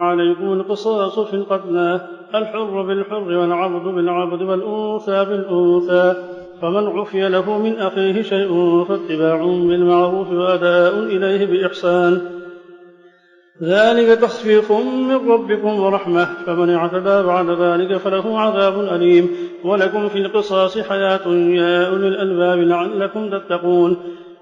عليكم القصاص في القتلى، الحر بالحر والعبد بالعبد والأنثى بالأنثى، فمن عفي له من أخيه شيء فاتباع بالمعروف وأداء إليه بإحسان، ذلك تخفيف من ربكم ورحمة، فمن اعتدى بعد ذلك فله عذاب أليم. ولكم في القصاص حياة يا أولي الألباب لعلكم تتقون.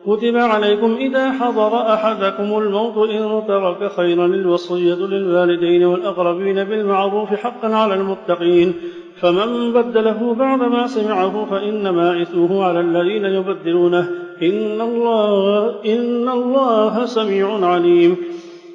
كتب عليكم إذا حضر أحدكم الموت إن ترك خيرا الوصية للوالدين والأقربين بالمعروف حقا على المتقين، فمن بدله بعدما سمعه فإنما إثمه على الذين يبدلونه، إن الله سميع عليم.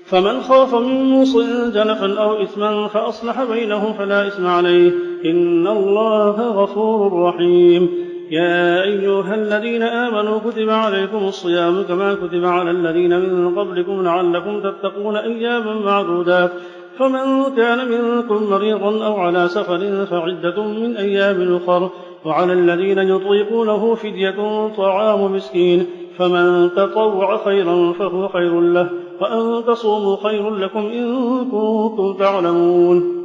فمن خاف من موص جنفا أو إثما فأصلح بينهم فلا إثم عليه، إن الله غفور رحيم. يا أيها الذين آمنوا كتب عليكم الصيام كما كتب على الذين من قبلكم لعلكم تتقون أياما معدودات، فمن كان منكم مريضا أو على سفر فعدة من أيام أخر، وعلى الذين يطيقونه فدية طعام مسكين، فمن تطوع خيرا فهو خير له، وأن تصوموا خير لكم إن كنتم تعلمون.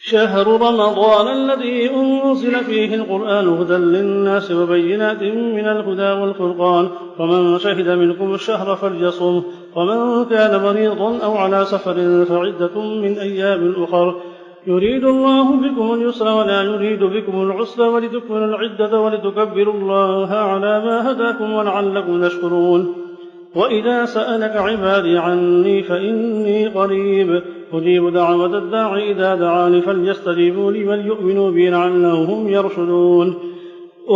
شهر رمضان الذي أنزل فيه القرآن هدى للناس وبينات من الهدى والفرقان، فمن شهد منكم الشهر فليصمه، ومن كان مريضا أو على سفر فعدة من أيام أخر، يريد الله بكم اليسر ولا يريد بكم العسر ولتكملوا العدة ولتكبروا الله على ما هداكم ولعلكم تشكرون. وإذا سألك عبادي عني فإني قريب أجيب دعوة الداعي إذا دعاني فليستجيبوا لي وليؤمنوا بي لعلهم يرشدون.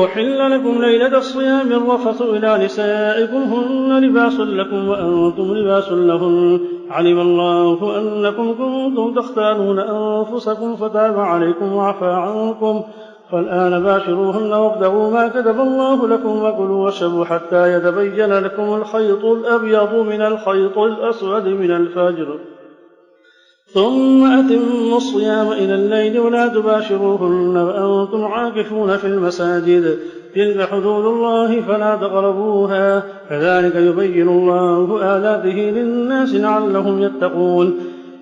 أحل لكم ليلة الصيام الرفث إلى نسائكم هن لباس لكم وأنتم لباس لهن، علم الله أنكم كنتم تختانون أنفسكم فتاب عليكم وعفى عنكم، فالآن باشروهن وابتغوا ما كتب الله لكم وكلوا واشربوا حتى يتبين لكم الخيط الأبيض من الخيط الأسود من الفجر، ثم أتموا الصيام إلى الليل ولا تباشروهن وأنتم عاكفون في المساجد، تلك حدود الله فلا تقربوها، كذلك يبين الله آياته للناس لعلهم يتقون.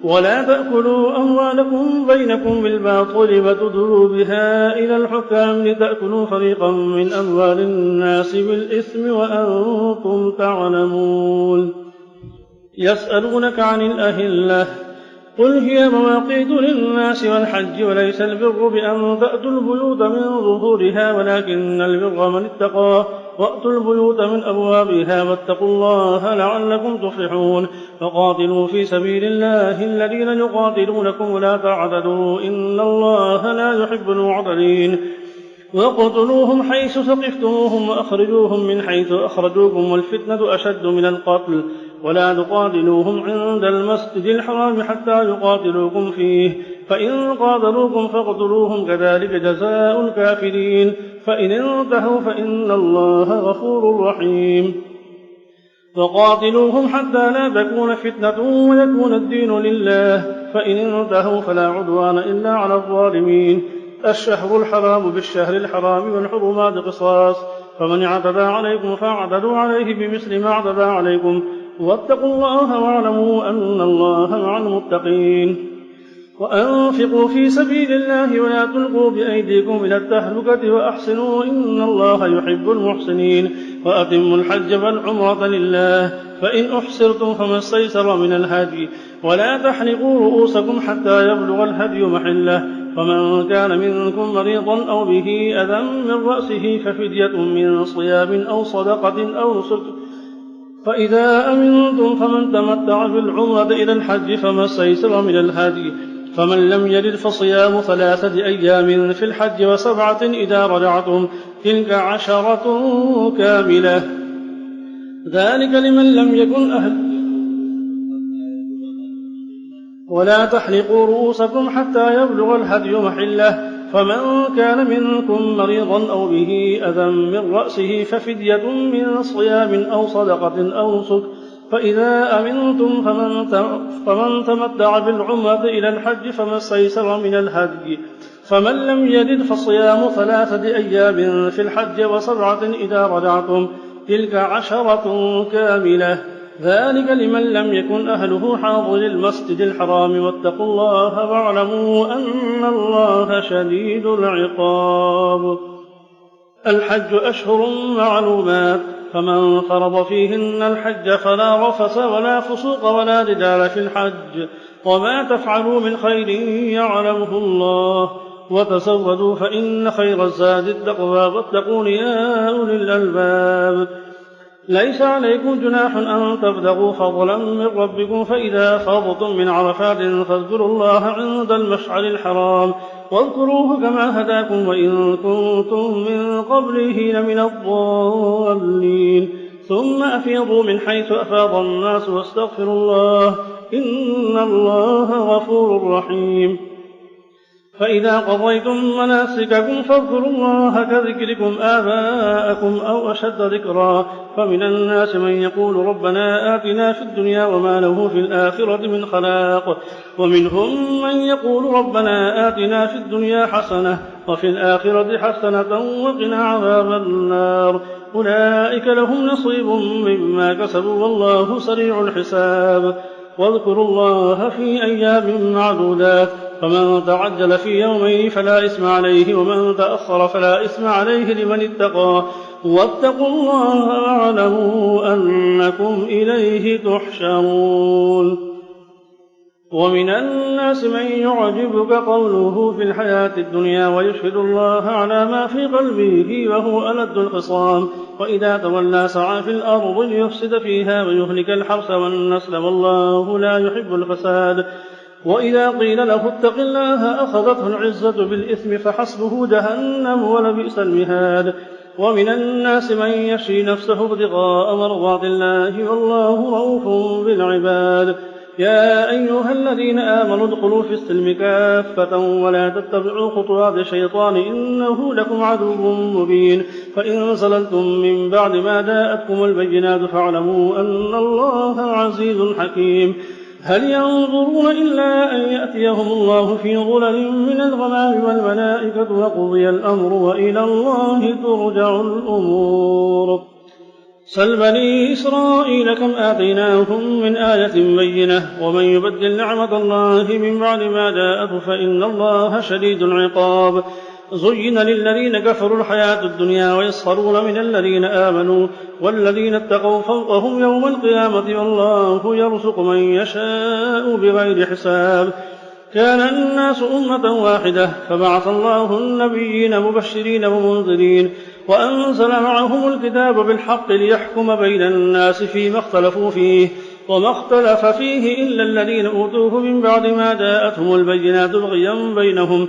ولا تأكلوا أموالكم بينكم بالباطل وتدلوا بها إلى الحكام لتأكلوا فريقا من أموال الناس بالإثم وأنتم تعلمون. يسألونك عن الأهلة قل هي مواقيت للناس والحج وليس البر بأن تأتوا البيوت من ظهورها ولكن البر من اتقى، وأتوا البيوت من أبوابها واتقوا الله لعلكم تفلحون. فقاتلوا في سبيل الله الذين يقاتلونكم ولا تعتدوا إن الله لا يحب المعتدين. واقتلوهم حيث ثقفتموهم وأخرجوهم من حيث أخرجوكم والفتنة أشد من القتل، ولا تقاتلوهم عند المسجد الحرام حتى يقاتلوكم فيه، فإن قاتلوكم فاقتلوهم كذلك جزاء الكافرين، فإن انتهوا فإن الله غفور رحيم. وقاتلوهم حتى لا تكون فتنة ويكون الدين لله، فإن انتهوا فلا عدوان إلا على الظالمين. الشهر الحرام بالشهر الحرام والحرمات قصاص، فمن اعتدى عليكم فاعتدوا عليه بمثل ما اعتدى عليكم، واتقوا الله واعلموا أن الله مع المتقين. وأنفقوا في سبيل الله ولا تلقوا بأيديكم إلى التهلكة وأحسنوا إن الله يحب المحسنين. وأتموا الحج والعمرة لله، فإن أحصرتم فما استيسر من الهدي، ولا تحلقوا رؤوسكم حتى يبلغ الهدي محله، فمن كان منكم مريضا أو به أذى من رأسه ففدية من صيام أو صدقة أو نسك، فإذا أمنتم فمن تمتع بالعمرة إلى الحج فما استيسر من الهدي، فمن لم يجد فصيام 3 أيام في الحج و7 إذا رجعتم، تلك 10 كاملة، ذلك لمن لم يكن أهل. ولا تحلقوا رؤوسكم حتى يبلغ الهدي محله، فمن كان منكم مريضا أو به أذى من رأسه ففدية من صيام أو صدقة أو نسك، فإذا أمنتم فمن تمتع بالعمرة إلى الحج فما استيسر من الهدي، فمن لم يجد فصيام 3 أيام في الحج و7 إذا رجعتم، تلك 10 كاملة، ذلك لمن لم يكن أهله حاضر المسجد الحرام واتقوا الله واعلموا أن الله شديد العقاب. الحج أشهر معلومات، فمن فرض فيهن الحج فلا رفث ولا فسوق ولا جدال في الحج، وما تفعلوا من خير يعلمه الله، وتزودوا فإن خير الزاد التقوى واتقون يا أولي الألباب. ليس عليكم جناح أن تبتغوا فضلا من ربكم، فإذا فاضتم من عرفات فاذكروا الله عند المشعر الحرام واذكروه كما هداكم وإن كنتم من قبله لمن الضالين، ثم أفيضوا من حيث أفاض الناس واستغفروا الله إن الله غفور رحيم. فإذا قضيتم مناسككم فاذكروا الله كذكركم آباءكم أو أشد ذكرا، فمن الناس من يقول ربنا آتنا في الدنيا وما له في الآخرة من خلاق، ومنهم من يقول ربنا آتنا في الدنيا حسنة وفي الآخرة حسنة وقنا عذاب النار. أولئك لهم نصيب مما كسبوا والله سريع الحساب. واذكروا الله في أيام معدودات، فمن تعجل في يومين فلا إثم عليه ومن تأخر فلا إثم عليه لمن اتقى، واتقوا الله واعلموا أنكم إليه تحشرون. ومن الناس من يعجبك قوله في الحياة الدنيا ويشهد الله على ما في قلبه وهو ألد الخصام، وإذا تولى سعى في الأرض ليفسد فيها ويهلك الحرث والنسل والله لا يحب الفساد. وإذا قيل له اتق الله أخذته العزة بالإثم فحسبه جهنم ولبئس المهاد. ومن الناس من يشري نفسه ابتغاء مرضات الله والله رؤوف بالعباد. يا أيها الذين آمنوا ادخلوا في السلم كافة ولا تتبعوا خطوات الشيطان إنه لكم عدو مبين. فإن زللتم من بعد ما جاءتكم البينات فاعلموا أن الله عزيز حكيم. هل ينظرون إلا أن يأتيهم الله في ظلل من الغمام والملائكة وقضي الأمر وإلى الله ترجع الأمور. سل بني إسرائيل كم آتيناهم من آية بينة ومن يبدل نعمة الله من بعد ما جاءته فإن الله شديد العقاب. زين للذين كفروا الحياة الدنيا ويسخرون من الذين آمنوا والذين اتقوا فوقهم يوم القيامة والله يرزق من يشاء بغير حساب. كان الناس أمة واحدة فبعث الله النبيين مبشرين ومنذرين وأنزل معهم الكتاب بالحق ليحكم بين الناس فيما اختلفوا فيه وما اختلف فيه إلا الذين أوتوه من بعد ما جاءتهم البينات بغيا بينهم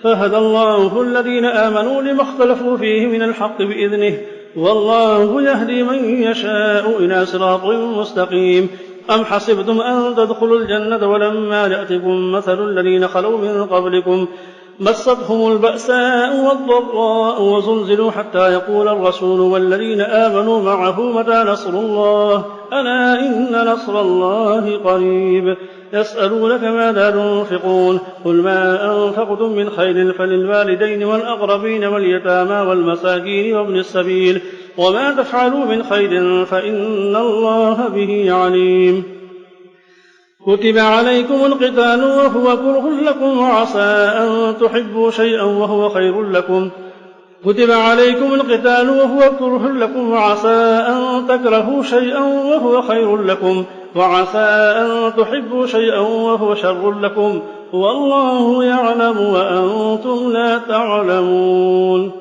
فهدى الله الذين آمنوا لما اختلفوا فيه من الحق بإذنه والله يهدي من يشاء إلى صراط مستقيم. أم حسبتم أن تدخلوا الجنة ولما يأتكم مثل الذين خلوا من قبلكم مستهم البأساء والضراء وزلزلوا حتى يقول الرسول والذين آمنوا معه متى نصر الله ألا إن نصر الله قريب. يسألونك ماذا تنفقون قل ما أنفقتم من خير فللوالدين والأقربين واليتامى والمساكين وابن السبيل وما تفعلوا من خير فإن الله به عليم. كتب عليكم القتال وهو كره لكم وعسى أن تحبوا شيئا وهو خير لكم كتب عليكم القتال وهو كره لكم وعسى أن تكرهوا شيئا وهو خير لكم وعسى أن تحبوا شيئا وهو شر لكم والله يعلم وأنتم لا تعلمون.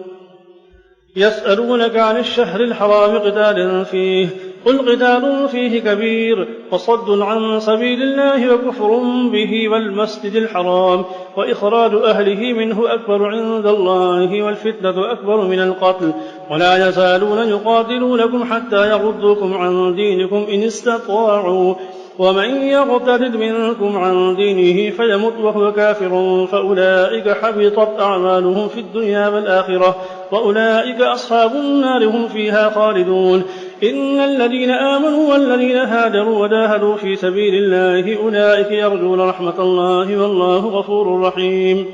يسألونك عن الشهر الحرام قتال فيه قل قتال فيه كبير وصد عن سبيل الله وكفر به والمسجد الحرام وإخراج أهله منه أكبر عند الله والفتنة أكبر من القتل ولا يزالون يقاتلونكم حتى يردوكم عن دينكم إن استطاعوا ومن يرتد منكم عن دينه فيمت وهو كافر فأولئك حبطت أعمالهم في الدنيا والآخرة وأولئك أصحاب النار هم فيها خالدون. إن الذين آمنوا والذين هاجروا وجاهدوا في سبيل الله أولئك يرجون رحمة الله والله غفور رحيم.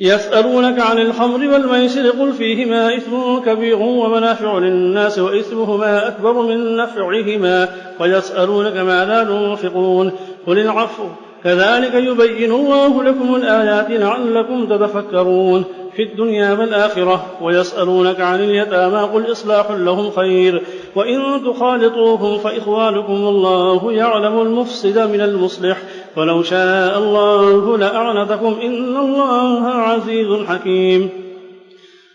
يسألونك عن الخمر والميسر قل فيهما إثم كبير ومنافع للناس وإثمهما أكبر من نفعهما ويسألونك ماذا ينفقون قل العفو كذلك يبين الله لكم الآيات لعلكم تتفكرون في الدنيا والآخرة ويسألونك عن اليتامى قل إصلاح لهم خير وإن تخالطوهم فإخوانكم والله يعلم المفسد من المصلح ولو شاء الله لأعنتكم إن الله عزيز حكيم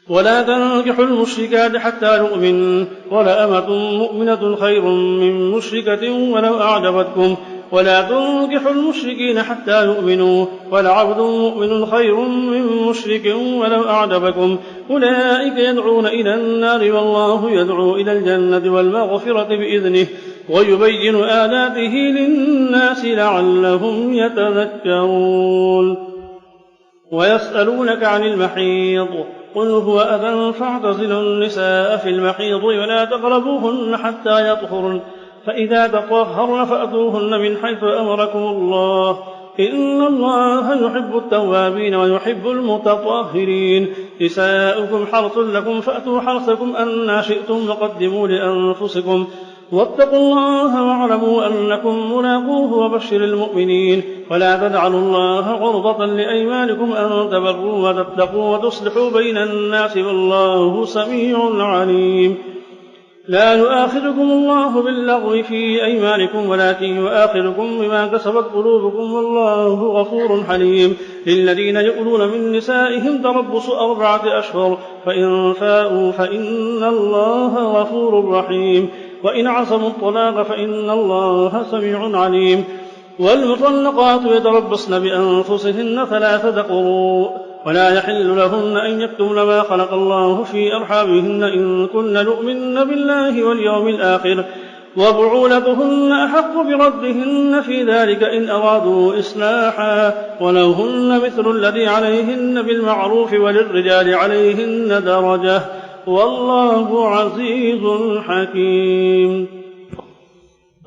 ولا تنكحوا المشركات حتى يؤمن ولأمة مؤمنة خير من مشركة ولو أعجبتكم ولا تنكحوا المشركين حتى يؤمنوا ولعبد مؤمن خير من مشرك ولو أعجبكم أولئك يدعون إلى النار والله يدعو إلى الجنة والمغفرة بإذنه ويبين آياته للناس لعلهم يتذكرون ويسألونك عن المحيض قل هو أذى فاعتزلوا النساء في المحيض ولا تقربوهن حتى يطهرن فإذا تطهرن فأتوهن من حيث أمركم الله إن الله يحب التوابين ويحب المتطهرين نساؤكم حرث لكم فأتوا حرثكم أن شئتم وقدموا لأنفسكم واتقوا الله واعلموا أنكم ملاقوه وبشر المؤمنين ولا تجعلوا الله عرضة لأيمانكم أن تبروا وتتقوا وتصلحوا بين الناس والله سميع عليم لا يؤاخذكم الله باللغو في أيمانكم ولكن يؤاخذكم بما كسبت قلوبكم والله غفور حليم للذين يؤلون من نسائهم تربص 4 أشهر فإن فاءوا فإن الله غفور رحيم وإن عصموا الطلاق فإن الله سميع عليم والمطلقات يتربصن بأنفسهن 3 قروء ولا يحل لهن أن يكتمن ما خلق الله في أرحامهن إن كن يؤمن بالله واليوم الآخر وبعولتهن أحق بردهن في ذلك إن أرادوا إصلاحا ولهن مثل الذي عليهن بالمعروف وللرجال عليهن درجة والله عزيز حكيم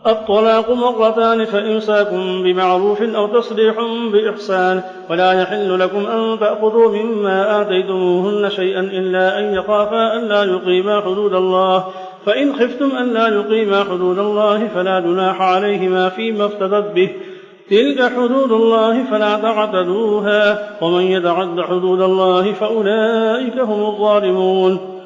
الطلاق 2 مرتان فإمساك بمعروف أو تسريح بإحسان ولا يحل لكم أن تأخذوا مما آتيتموهن شيئا إلا أن يخافا ألا يقيما حدود الله فإن خفتم ألا يقيما حدود الله فلا جناح عليهما فيما افتدت به تلك حدود الله فلا تعتدوها ومن يتعد حدود الله فأولئك هم الظالمون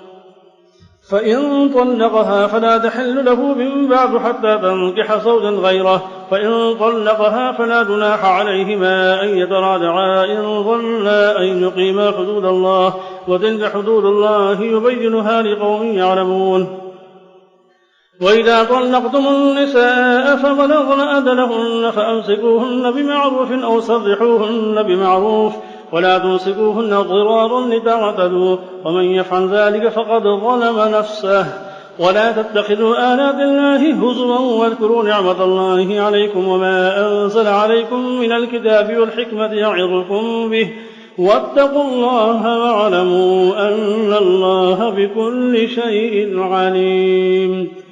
فإن طلقها فلا تحل له من بعد حتى تنكح زوجا غيره فإن طلقها فلا جناح عليهما أن يتراجعا إن ظنا أن يقيما حدود الله وتلك حدود الله يبينها لقوم يعلمون وإذا طلقتم النساء فبلغن أجلهن فأمسكوهن بمعروف أو سرحوهن بمعروف ولا تمسكوهن ضرارا لتعتدوا ومن يفعل ذلك فقد ظلم نفسه ولا تتخذوا آيات الله هزوا واذكروا نعمة الله عليكم وما أنزل عليكم من الكتاب والحكمة يعظكم به واتقوا الله واعلموا أن الله بكل شيء عليم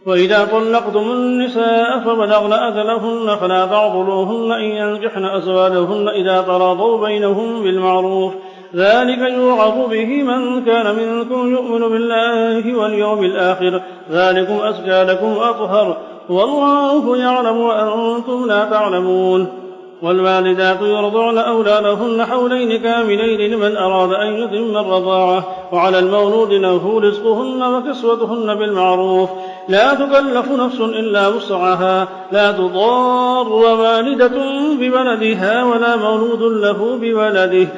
وإذا طلقتم النساء فبلغن أجلهن فلا تعضلوهن أن ينكحن أزواجهن إذا تراضوا بينهم بالمعروف ذلك يوعظ به من كان منكم يؤمن بالله واليوم الآخر ذلكم أزكى لكم وأطهر والله يعلم وأنتم لا تعلمون والوالدات يرضعن أولادهن حولين كاملين لمن أراد أن يتم الرضاعة وعلى المولود له رزقهن وكسوتهن بالمعروف لا تكلف نفس إلا وسعها لا تضار والدة بولدها ولا مولود له بولده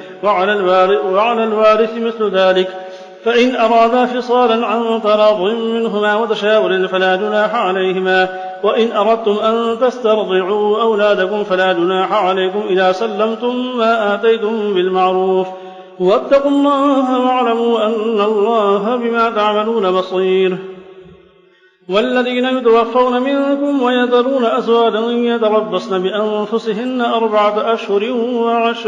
وعلى الوارث مثل ذلك فإن أرادا فصالا عن تراض منهما وتشاور فلا جناح عليهما وإن أردتم أن تسترضعوا أولادكم فلا جناح عليكم إذا سلمتم ما آتيتم بالمعروف واتقوا الله واعلموا أن الله بما تعملون بصير والذين يتوفون منكم ويذرون أزواجا يتربصن بأنفسهن 4 أشهر و10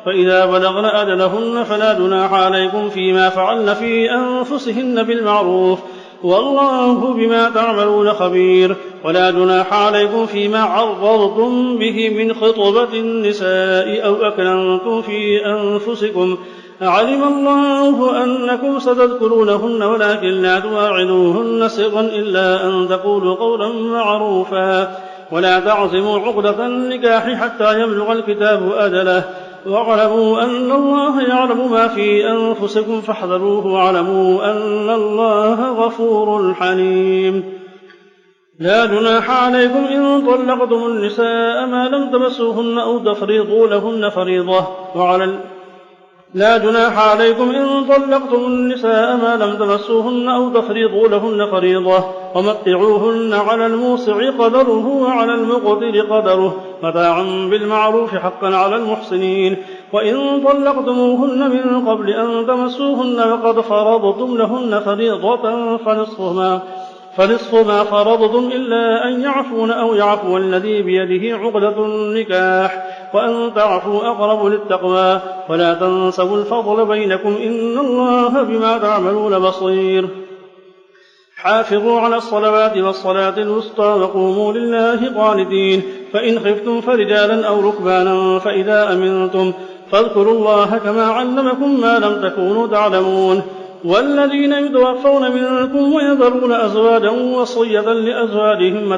فإذا بلغن أجلهن فلا جناح عليكم فيما فعلن في أنفسهن بالمعروف والله بما تعملون خبير. ولا جناح عليكم فيما عرضتم به من خطبة النساء أو أكننتم في أنفسكم علم الله أنكم ستذكرونهن ولكن لا تواعدوهن سرا إلا أن تقولوا قولا معروفا ولا تعزموا عقدة النكاح حتى يبلغ الكتاب أجله واعلموا أن الله يعلم ما في أنفسكم فاحذروه واعلموا أن الله غفور حليم. لا جناح عليكم إن طلقتم النساء ما لم تمسوهن أو تفريضوا لهن فريضة لا جناح عليكم إن طلقتم النساء ما لم تمسوهن أو تفريضوا لهن فريضة ومتعوهن على الموسع قدره وعلى المقتر قدره متاعا بالمعروف حقا على المحسنين. وإن طلقتموهن من قبل أن تمسوهن وقد فرضتم لهن فريضة فنصف ما فرضتم إلا أن يعفون أو يعفو الذي بيده عقدة النكاح وأن تعفوا أقرب للتقوى ولا تنسوا الفضل بينكم إن الله بما تعملون بصير. حافظوا على الصلوات والصلاة الوسطى وقوموا لله قانتين. فإن خفتم فرجالا أو ركبانا فإذا أمنتم فاذكروا الله كما علمكم ما لم تكونوا تعلمون. والذين يتوفون منكم ويذرون أزواجا وصية لأزواجهم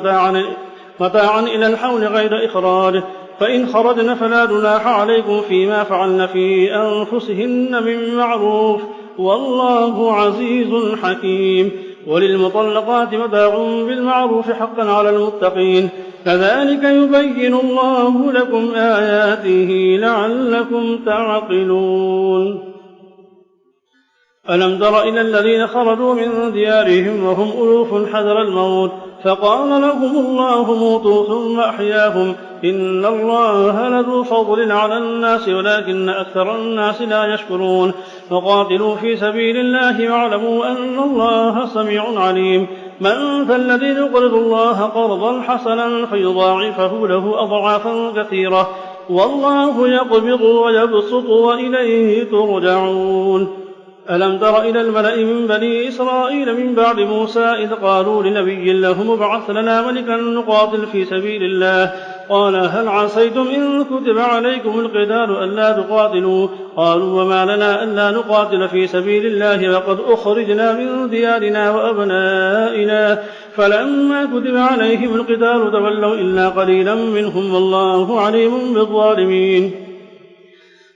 متاعا إلى الحول غير إخراج فإن خرجن فلا جناح عليكم فيما فعلن في أنفسهن من معروف والله عزيز حكيم. وللمطلقات متاع بالمعروف حقا على المتقين كذلك يبين الله لكم آياته لعلكم تعقلون. ألم تر إلى الذين خرجوا من ديارهم وهم ألوف حذر الموت فقال لهم الله موتوا ثم أحياهم إن الله لذو فضل على الناس ولكن أكثر الناس لا يشكرون. وقاتلوا في سبيل الله واعلموا أن الله سميع عليم. من ذا الذي يقرض الله قرضا حسنا فيضاعفه له أضعافا كثيرة والله يقبض ويبسط وإليه ترجعون. ألم تر إلى الملأ من بني إسرائيل من بعد موسى إذ قالوا لنبي له ابعث لنا ملكا نقاتل في سبيل الله قال هل عسيتم إن كتب عليكم القتال ألا تقاتلوا قالوا وما لنا ألا نقاتل في سبيل الله وقد أخرجنا من ديارنا وأبنائنا فلما كتب عليهم القتال تولوا إلا قليلا منهم والله عليم بالظالمين.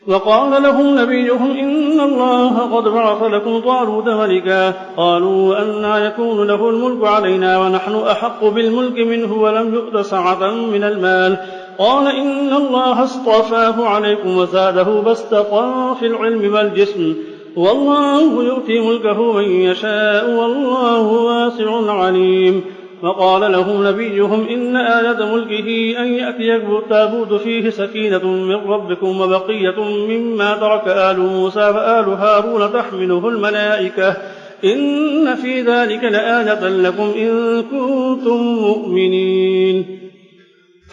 وقال لهم نبيهم إن الله قد بعث لكم طالوت ملكا قالوا أنى يكون له الملك علينا ونحن أحق بالملك منه ولم يؤت سعة من المال قال إن الله اصطفاه عليكم وزاده بسطة في العلم والجسم والله يؤتي ملكه من يشاء والله واسع عليم. وقال لهم نبيهم إن آية ملكه أن يأتيكم التابوت فيه سكينة من ربكم وبقية مما ترك آل موسى وآل هارون تحمله الملائكة إن في ذلك لآية لكم إن كنتم مؤمنين.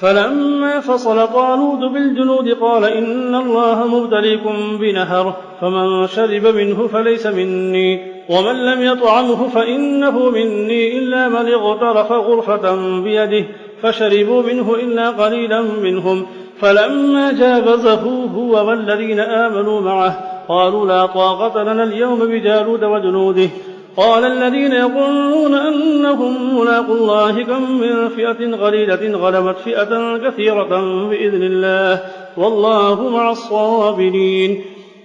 فلما فصل طالوت بالجنود قال إن الله مبتليكم بنهر فمن شرب منه فليس مني ومن لم يطعمه فإنه مني إلا من اغترف غرفة بيده فشربوا منه إلا قليلا منهم فلما جاوزه هو والذين آمنوا معه قالوا لا طاقة لنا اليوم بجالوت وجنوده قال الذين يظنون أنهم ملاقو الله كم من فئة قليلة غلبت فئة كثيرة بإذن الله والله مع الصابرين.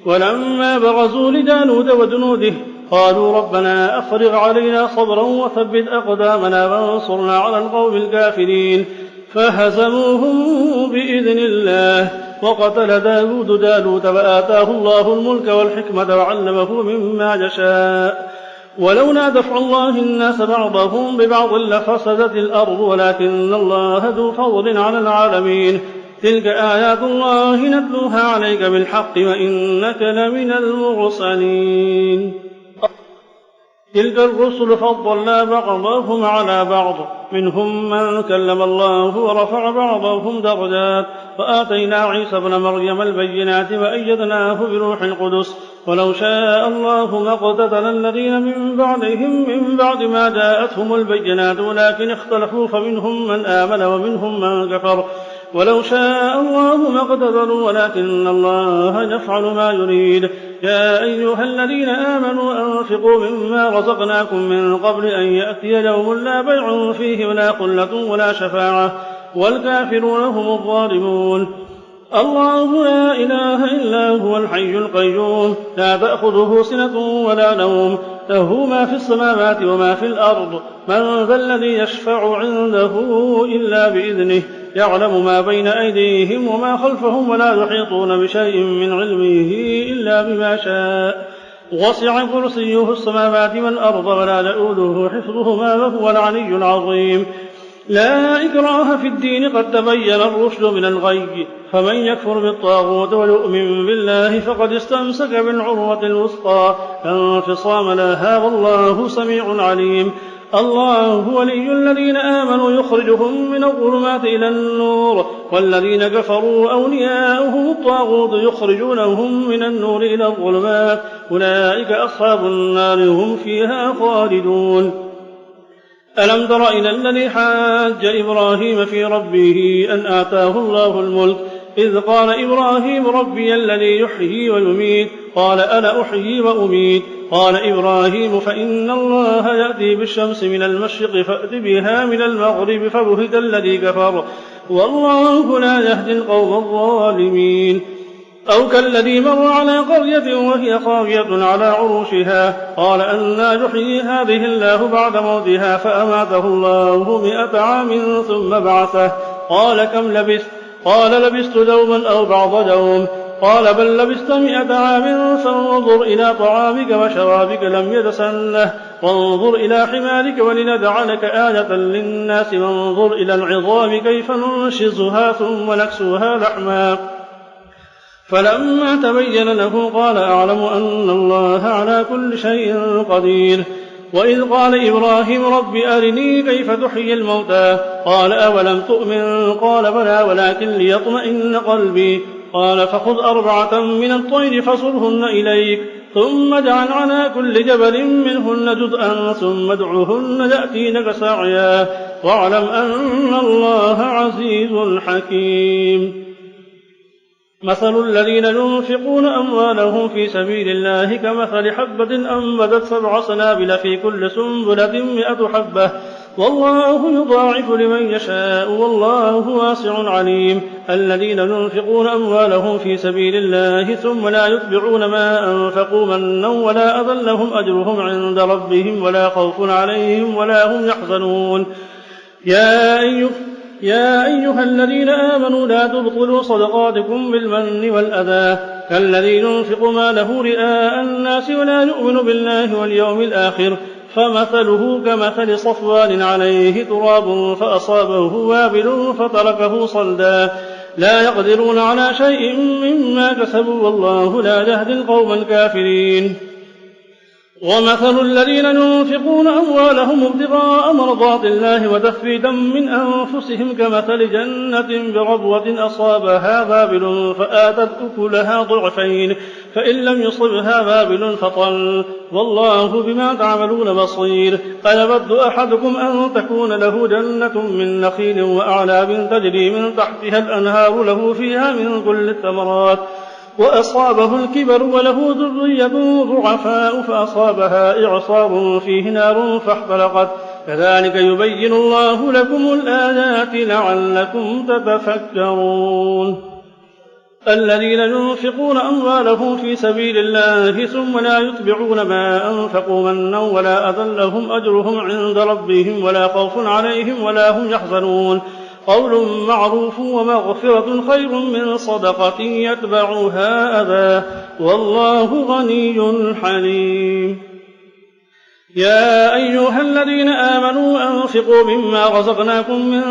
ولما برزوا لجالوت وجنوده قالوا ربنا أفرغ علينا صبرا وثبت أقدامنا وانصرنا على القوم الكافرين فهزموهم بإذن الله. وقتل داود جالوت وآتاه الله الملك والحكمة وعلمه مما يشاء ولولا دفع الله الناس بعضهم ببعض لفسدت الأرض ولكن الله ذو فضل على العالمين. تلك آيات الله نتلوها عليك بالحق وإنك لمن المرسلين. تلك الرسل فضلنا بعضهم على بعض منهم من كلم الله ورفع بعضهم درجات وآتينا عيسى ابن مريم البينات وأيدناه بروح القدس ولو شاء الله ما اقتتل الذين من بعدهم من بعد ما جاءتهم البينات ولكن اختلفوا فمنهم من آمن ومنهم من كفر ولو شاء الله ما اقتتلوا ولكن الله يفعل ما يريد. يا أيها الذين آمنوا أنفقوا مما رزقناكم من قبل أن يأتي يوم لا بيع فيه ولا خلة ولا شفاعة والكافرون هم الظالمون. الله لا إله إلا هو الحي القيوم لا تأخذه سنة ولا نوم له ما في السماوات وما في الأرض من ذا الذي يشفع عنده إلا بإذنه يعلم ما بين أيديهم وما خلفهم ولا يحيطون بشيء من علمه إلا بما شاء وسع كرسيه السماوات والأرض ولا يؤوده حفظهما وهو العلي العظيم. لا إكراه في الدين قد تبين الرشد من الغي فمن يكفر بالطاغوت ويؤمن بالله فقد استمسك بالعروة الوثقى لا انفصام لها والله سميع عليم. الله ولي الذين آمنوا يخرجهم من الظلمات إلى النور والذين كفروا أولياؤهم الطاغوت يخرجونهم من النور إلى الظلمات أولئك أصحاب النار هم فيها خالدون. ألم تر إلى الذي حاج إبراهيم في ربه أن آتاه الله الملك إذ قال إبراهيم ربي الذي يحيي ويميت قال أنا أحيي وأميت قال إبراهيم فإن الله يأتي بالشمس من المشرق فأت بها من المغرب فبهت الذي كفر والله لا يهدي القوم الظالمين. أو كالذي مر على قرية وهي خاوية على عروشها قال أنى يحيي هذه الله بعد موتها فأماته الله 100 عام ثم بعثه قال كم لبثت قال لبثت يوما أو بعض يوم قال بل لبثت 100 عام فانظر إلى طعامك وشرابك لم يتسنه وانظر إلى حمارك ولنجعلك آية للناس وانظر إلى العظام كيف ننشزها ثم نكسوها لحما فلما تبين له قال أعلم أن الله على كل شيء قدير. وإذ قال إبراهيم رب أرني كيف تحيي الموتى قال أولم تؤمن قال بلى ولكن ليطمئن قلبي قال فخذ 4 من الطير فصرهن إليك ثم اجعل على كل جبل منهن جزءا ثم ادعهن يأتينك سعيا واعلم أن الله عزيز حكيم. مثل الذين ينفقون أموالهم في سبيل الله كمثل حبة أنبتت 7 سنابل في كل سنبلة 100 حبة والله يضاعف لمن يشاء والله واسع عليم. الذين ينفقون أموالهم في سبيل الله ثم لا يتبعون ما أنفقوا منا ولا أذى لهم أجرهم عند ربهم ولا خوف عليهم ولا هم يحزنون. يا أيها الذين آمنوا لا تبطلوا صدقاتكم بالمن والأذى كالذي ينفق ماله رئاء الناس ولا يؤمن بالله واليوم الآخر فمثله كمثل صفوان عليه تراب فأصابه وابل فتركه صلدا لا يقدرون على شيء مما كسبوا والله لا يهدي القوم الكافرين. ومثل الذين ينفقون أموالهم ابتغاء مرضات الله وتثبيتا من أنفسهم كمثل جنة بربوة أصابها وابل فآتت أكلها ضعفين فإن لم يصبها وابل فطل والله بما تعملون بصير. أيود أحدكم أن تكون له جنة من نخيل وأعناب تجري من تحتها الأنهار له فيها من كل الثمرات وأصابه الكبر وله ذرية ضعفاء فأصابها إعصار فيه نار فاحترقت كذلك يبين الله لكم الآيات لعلكم تتفكرون. الذين ينفقون أموالهم في سبيل الله ثم لا يتبعون ما أنفقوا منا ولا أذى لهم أجرهم عند ربهم ولا خوف عليهم ولا هم يحزنون. قول معروف ومغفرة خير من صدقة يتبعها أذى والله غني حليم. يا أيها الذين آمنوا أنفقوا مما رزقناكم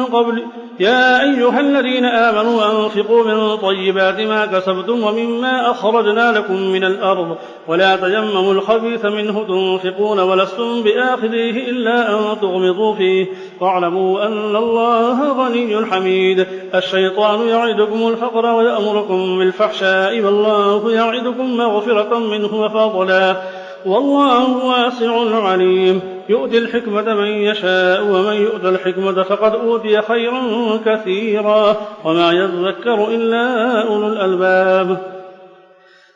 يا أيها الذين آمنوا أنفقوا من طيبات ما كسبتم ومما أخرجنا لكم من الأرض ولا تيمموا الخبيث منه تنفقون ولستم بآخذيه إلا أن تغمضوا فيه واعلموا أن الله غني حميد. الشيطان يعدكم الفقر ويأمركم بالفحشاء والله يعدكم مغفرة منه وفضلا والله واسع عليم. يؤتي الحكمة من يشاء ومن يؤت الحكمة فقد أوتي خيرا كثيرا وما يذكر إلا أولو الألباب.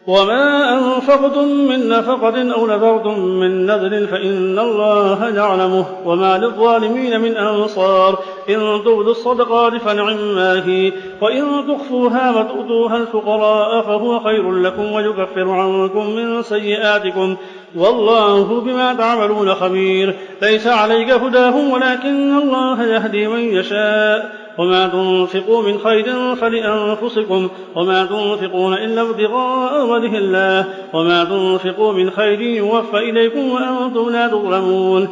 وما أنفقتم من نفقة أو نذرتم من نذر فإن الله يعلمه وما للظالمين من أنصار. إن تبدوا الصدقات فنعما هي وإن تخفوها وتؤتوها الفقراء فهو خير لكم ويكفر عنكم من سيئاتكم والله بما تعملون خبير. ليس عليك هداهم ولكن الله يهدي من يشاء وما تنفقوا من خير فلأنفسكم وما تنفقون إلا ابتغاء وجه الله وما تنفقوا من خير يوفى إليكم وأنتم لا تظلمون.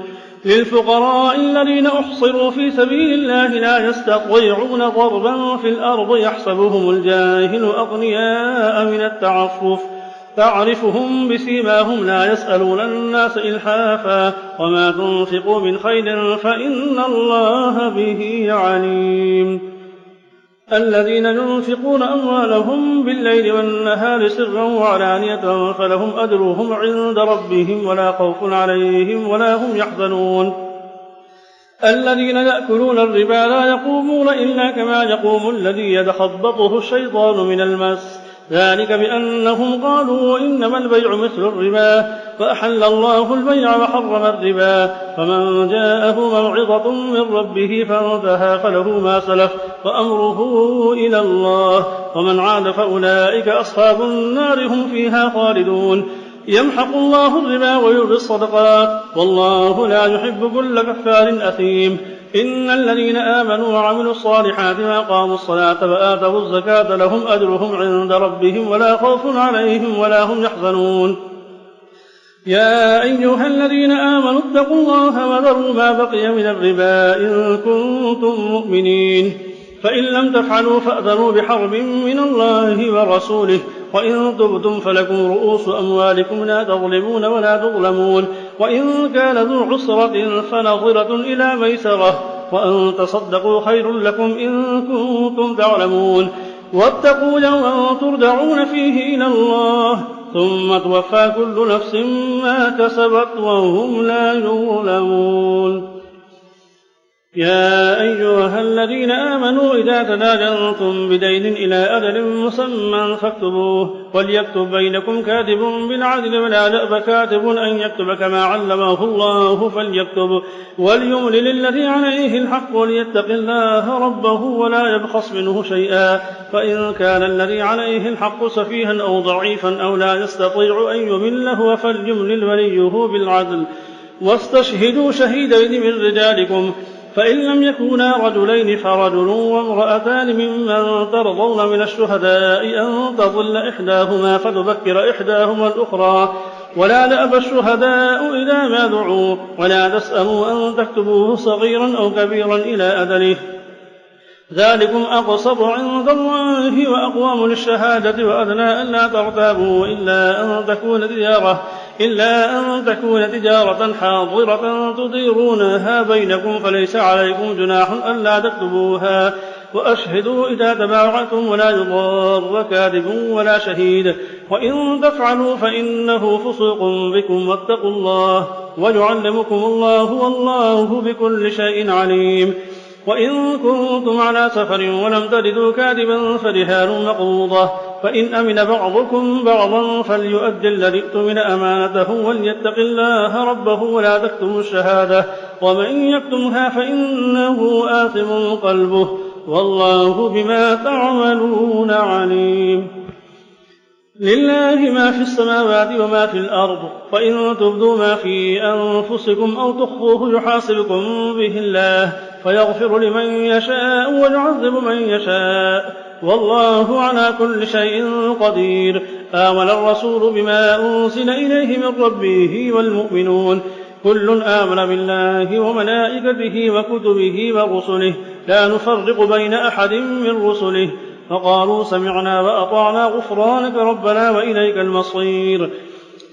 للفقراء الذين أحصروا في سبيل الله لا يستطيعون ضربا في الأرض يحسبهم الجاهل أغنياء من التعفف تعرفهم بسيماهم لا يسألون الناس إلحافا وما تنفقوا من خير فإن الله به عليم. الذين ينفقون أموالهم بالليل والنهار سرا وعلانية فلهم أجرهم عند ربهم ولا خوف عليهم ولا هم يحزنون. الذين يأكلون الربا لا يقومون إلا كما يقوم الذي يتخبطه الشيطان من المس ذلك بأنهم قالوا إنما البيع مثل الربا فأحل الله البيع وحرم الربا. فمن جاءه موعظة من ربه فانتهى فله ما سلف وأمره إلى الله ومن عاد فأولئك أصحاب النار هم فيها خالدون. يمحق الله الربا ويربي الصدقات والله لا يحب كل كفار أثيم. إن الذين آمنوا وعملوا الصالحات وأقاموا الصلاة وآتوا الزكاة لهم أجرهم عند ربهم ولا خوف عليهم ولا هم يحزنون. يا أيها الذين آمنوا اتقوا الله وذروا ما بقي من الربا إن كنتم مؤمنين فإن لم تفعلوا فأذنوا بحرب من الله ورسوله وإن تبتم فلكم رؤوس أموالكم لا تظلمون ولا تظلمون. وإن كان ذو عسرة فنظرة إلى ميسرة وأن تصدقوا خير لكم إن كنتم تعلمون. واتقوا يوما ترجعون فيه إلى الله ثم توفى كل نفس ما كسبت وهم لا يظلمون. يا أيها الذين آمنوا إذا تداينتم بدين إلى أجل مسمى فاكتبوه وليكتب بينكم كاتب بالعدل ولا يأب كاتب أن يكتب كما علمه الله فليكتب وليملل الذي عليه الحق وليتق الله ربه ولا يبخس منه شيئا. فإن كان الذي عليه الحق سفيها أو ضعيفا أو لا يستطيع أن يمله فليملل وليه بالعدل واستشهدوا شهيدين من رجالكم فإن لم يكونا رجلين فرجل وامرأتان ممن ترضون من الشهداء أن تضل إحداهما فتذكر إحداهما الأخرى ولا نأبى الشهداء إذا ما دعوا ولا تسأموا أن تكتبوه صغيرا أو كبيرا إلى أجله ذلكم أقسط عند الله وأقوم للشهادة وأدنى ألا ترتابوا إلا أن تكون تجارة حاضرة تديرونها بينكم فليس عليكم جناح ألا تكتبوها وأشهدوا إذا تبايعتم ولا يضار كاتب ولا شهيد وإن تفعلوا فإنه فسوق بكم واتقوا الله ويعلمكم الله والله بكل شيء عليم. وإن كنتم على سفر ولم تجدوا كاتبا فرهان مقبوضة فإن أمن بعضكم بعضا فليؤد الذي اؤتمن أمانته وليتق الله ربه ولا تكتموا الشهادة ومن يكتمها فإنه آثم قلبه والله بما تعملون عليم. لله ما في السماوات وما في الأرض فإن تبدوا ما في أنفسكم أو تخفوه يحاسبكم به الله فيغفر لمن يشاء ويعذب من يشاء والله على كل شيء قدير. آمن الرسول بما أنزل إليه من ربه والمؤمنون كل آمن بالله وملائكته وكتبه ورسله لا نفرق بين أحد من رسله فقالوا سمعنا وأطعنا غفرانك ربنا وإليك المصير.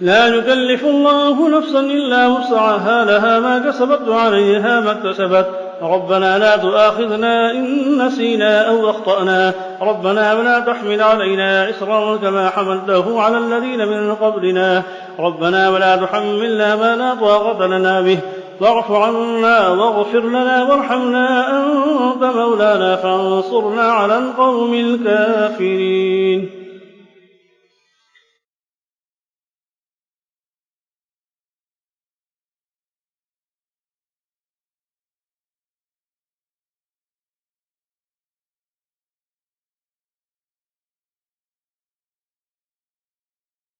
لا يكلف الله نفسا إلا وسعها لها ما كسبت وعليها ما اكتسبت ربنا لا تؤاخذنا إن نسينا أو أخطأنا ربنا ولا تحمل علينا إصرا كما حملته على الذين من قبلنا ربنا ولا تحملنا ما لا طاقة لنا به واعف عنا واغفر لنا وارحمنا أنت مولانا فانصرنا على القوم الكافرين.